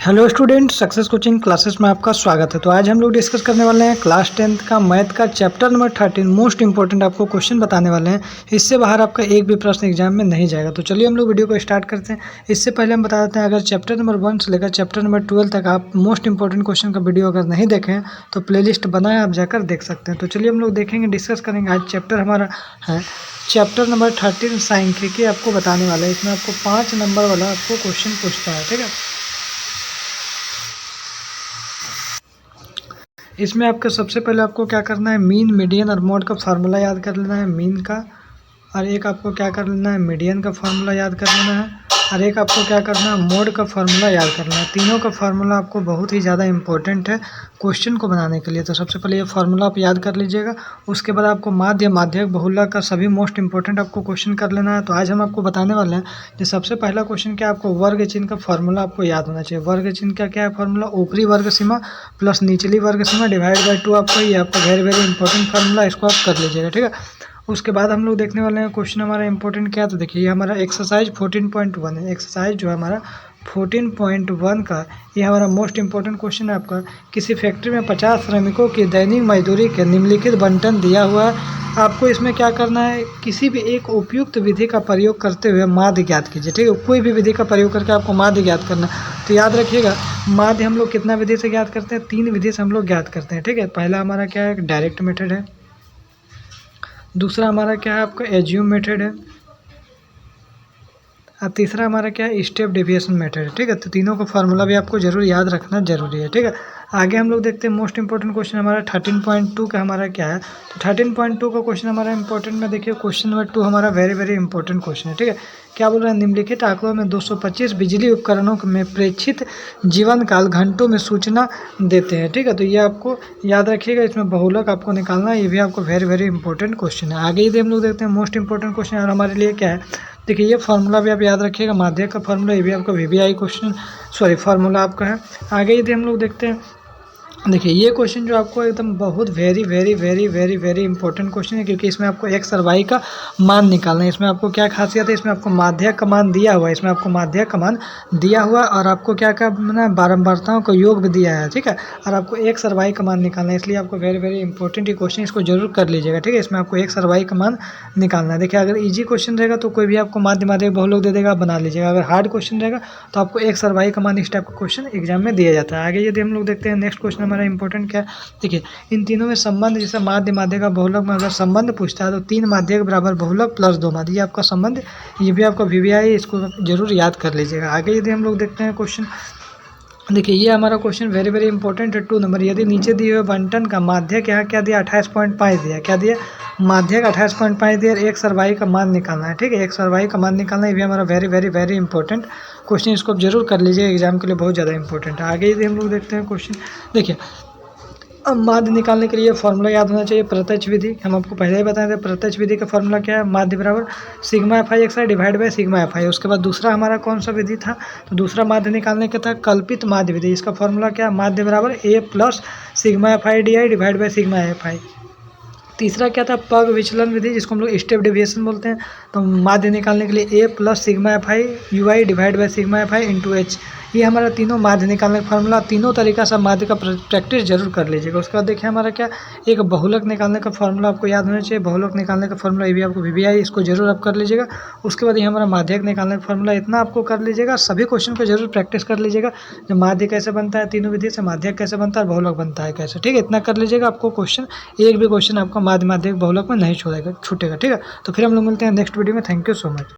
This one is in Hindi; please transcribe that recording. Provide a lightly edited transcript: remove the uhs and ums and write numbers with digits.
Hello student, success coaching classes में आपका स्वागत है। तो आज हम लोग डिस्कस करने वाले हैं क्लास 10th का मैथ का चैप्टर नंबर 13 मोस्ट इंपॉर्टेंट आपको क्वेश्चन बताने वाले हैं। इससे बाहर आपका एक भी प्रश्न एग्जाम में नहीं जाएगा। तो चलिए हम लोग वीडियो को स्टार्ट करते हैं। इससे पहले हम बता देते हैं, अगर चैप्टर नंबर 1 से लेकर चैप्टर नंबर 12 तक आप मोस्ट इंपॉर्टेंट क्वेश्चन का वीडियो अगर नहीं देखें तो प्ले लिस्ट बनाए, आप जाकर देख सकते हैं। तो चलिए हम लोग देखेंगे, डिस्कस करेंगे। आज चैप्टर हमारा है चैप्टर नंबर 13 सांख्यिकी आपको बताने वाला है। इसमें आपको 5 नंबर वाला आपको क्वेश्चन पूछता है, ठीक है। इसमें आपको सबसे पहले आपको क्या करना है, मीन, मीडियन और मोड का फार्मूला याद कर लेना है, मीन का। और एक आपको क्या कर लेना है, मीडियन का फार्मूला याद कर लेना है। और एक आपको क्या करना है, मोड का फार्मूला याद करना है। तीनों का फार्मूला आपको बहुत ही ज़्यादा इंपॉर्टेंट है क्वेश्चन को बनाने के लिए। तो सबसे पहले ये फार्मूला आप याद कर लीजिएगा। उसके बाद आपको माध्य, माध्यक, बहुलक का सभी मोस्ट इंपॉर्टेंट आपको क्वेश्चन कर लेना है। तो आज हम आपको बताने वाले हैं कि सबसे पहला क्वेश्चन क्या, आपको वर्ग चिन्ह का फार्मूला आपको याद होना चाहिए। वर्ग चिन्ह का क्या है फार्मूला, ऊपरी वर्ग सीमा प्लस निचली वर्ग सीमा डिवाइड बाई 2। आपको ये आपका वेरी वेरी इंपॉर्टेंट फार्मूला, इसको आप कर लीजिएगा, ठीक है। उसके बाद हम लोग देखने वाले हैं क्वेश्चन हमारा इंपॉर्टेंट क्या है। तो देखिए, ये हमारा एक्सरसाइज 14.1 है। एक्सरसाइज जो है हमारा 14.1 का ये हमारा मोस्ट इंपॉर्टेंट क्वेश्चन है आपका। किसी फैक्ट्री में 50 श्रमिकों की दैनिक मजदूरी के निम्नलिखित बंटन दिया हुआ है। आपको इसमें क्या करना है, किसी भी एक उपयुक्त विधि का प्रयोग करते हुए माध्य ज्ञात कीजिए, ठीक है। कोई भी विधि का प्रयोग करके आपको माध्य ज्ञात करना है। तो याद रखिएगा, माध्य हम लोग कितना विधि से ज्ञात करते हैं, 3 विधि से हम लोग ज्ञात करते हैं, ठीक है। पहला हमारा क्या है, डायरेक्ट मेथड है। दूसरा हमारा क्या है, आपका एज्यूम मेथड है। और तीसरा हमारा क्या है, स्टेप डेविएशन मेथड है, ठीक है। तो तीनों का फार्मूला भी आपको जरूर याद रखना जरूरी है, ठीक है। आगे हम लोग देखते हैं मोस्ट इंपॉर्टेंट क्वेश्चन हमारा 13.2 का हमारा क्या है। तो 13.2 का क्वेश्चन हमारा इंपॉर्टेंट में देखिए, क्वेश्चन नंबर 2 हमारा वेरी वेरी इंपॉर्टेंट क्वेश्चन है, ठीक है। क्या बोल रहा है, निम्नलिखित आंकड़ों में 225 बिजली उपकरणों में प्रेक्षित जीवन काल घंटों में सूचना देते हैं, ठीक है। तो ये आपको याद रखिएगा, इसमें बहुलक आपको निकालना है। ये भी आपको वेरी वेरी इंपॉर्टेंट क्वेश्चन है। आगे यदि हम लोग देखते हैं मोस्ट इंपॉर्टेंट क्वेश्चन और हमारे लिए क्या है, देखिए ये फार्मूला भी आप याद रखिएगा, माध्यक का फार्मूला। ये भी आपका वीवीआई क्वेश्चन फार्मूला आपका है। आगे यदि हम लोग देखते हैं, देखिए ये क्वेश्चन जो आपको एकदम बहुत very very very very very important question है, क्योंकि इसमें आपको एक्स और वाई का मान निकालना है। इसमें आपको क्या खासियत है, इसमें आपको माध्यक का मान दिया हुआ है। इसमें आपको माध्यक का मान दिया हुआ है और आपको क्या करना है, बारंबारताओं का योग भी दिया है, ठीक है। और आपको एक्स और वाई का मान निकालना है, इसलिए आपको वेरी वेरी इंपॉर्टेंट ये क्वेश्चन, इसको जरूर कर लीजिएगा, ठीक है। इसमें आपको एक्स और वाई का मान निकालना है। देखिए, अगर ईजी क्वेश्चन रहेगा तो कोई भी आपको माध्य, माध्यक, बहुलक दे देगा, बना लीजिएगा। अगर हार्ड क्वेश्चन रहेगा तो आपको एक्स और वाई का मान इस टाइप का क्वेश्चन एग्जाम में दिया जाता है। आगे यदि हम लोग देखते हैं, नेक्स्ट क्वेश्चन हमारा इंपॉर्टेंट क्या है, देखिए इन तीनों में संबंध, जैसे माध्य, माध्यक, बहुलक में अगर संबंध पूछता है तो 3 माध्यक बराबर बहुलक प्लस 2 माध्य, ये आपका संबंध, ये भी आपका वीवीआई, इसको जरूर याद कर लीजिएगा। आगे यदि हम लोग देखते हैं क्वेश्चन, देखिए ये हमारा क्वेश्चन वेरी वेरी इंपॉर्टेंट है। 2 नंबर, यदि नीचे दिए हुए बंटन का माध्यक यहाँ क्या दिया, 28.5 दिया। क्या दिया, माध्यक 28.5 दिया। एक्स और वाई का मान निकालना है, ठीक है। एक्स और वाई का मान निकालना, ये भी हमारा very very very important question, इसको आप जरूर कर लीजिए, एग्जाम के लिए बहुत ज़्यादा इंपॉर्टेंट है। आगे यदि हम लोग देखते हैं क्वेश्चन, देखिए अब माध्य निकालने के लिए फार्मूला याद होना चाहिए, प्रत्यक्ष विधि। हम आपको पहले ही बताए थे, प्रत्यक्ष विधि का फार्मूला क्या है, माध्य बराबर sigma F I x I divide by sigma F आई। उसके बाद दूसरा हमारा कौन सा विधि था, तो दूसरा माध्य निकालने का था कल्पित माध्य विधि। इसका फार्मूला क्या है, माध्य बराबर A plus sigma F I D I divide by sigma F I. तीसरा क्या था, पग विचलन विधि, जिसको हम लोग स्टेप डेविएशन बोलते हैं। तो माध्य निकालने के लिए A plus sigma F I U I divide by sigma F I into H. ये हमारा तीनों माध्य निकालने का फार्मूला, तीनों तरीका से माध्य का प्रैक्टिस जरूर कर लीजिएगा। उसके बाद देखिए हमारा क्या, एक बहुलक निकालने का फार्मूला आपको याद होना चाहिए। बहुलक निकालने का फार्मूला, ये भी आपको वीवीआई, इसको जरूर आप कर लीजिएगा। उसके बाद ये हमारा माध्यक निकालने का फार्मूला, इतना आपको कर लीजिएगा। सभी क्वेश्चन को जरूर प्रैक्टिस कर लीजिएगा, जो माध्य कैसे बनता है तीनों विधि से, माध्यक कैसे बनता है, बहुलक बनता है कैसे, ठीक है। इतना कर लीजिएगा, आपको क्वेश्चन एक भी क्वेश्चन आपका माध्य, माध्यक, बहुलक में नहीं छूटेगा, ठीक है। तो फिर हम लोग मिलते हैं नेक्स्ट वीडियो में। Thank you so much.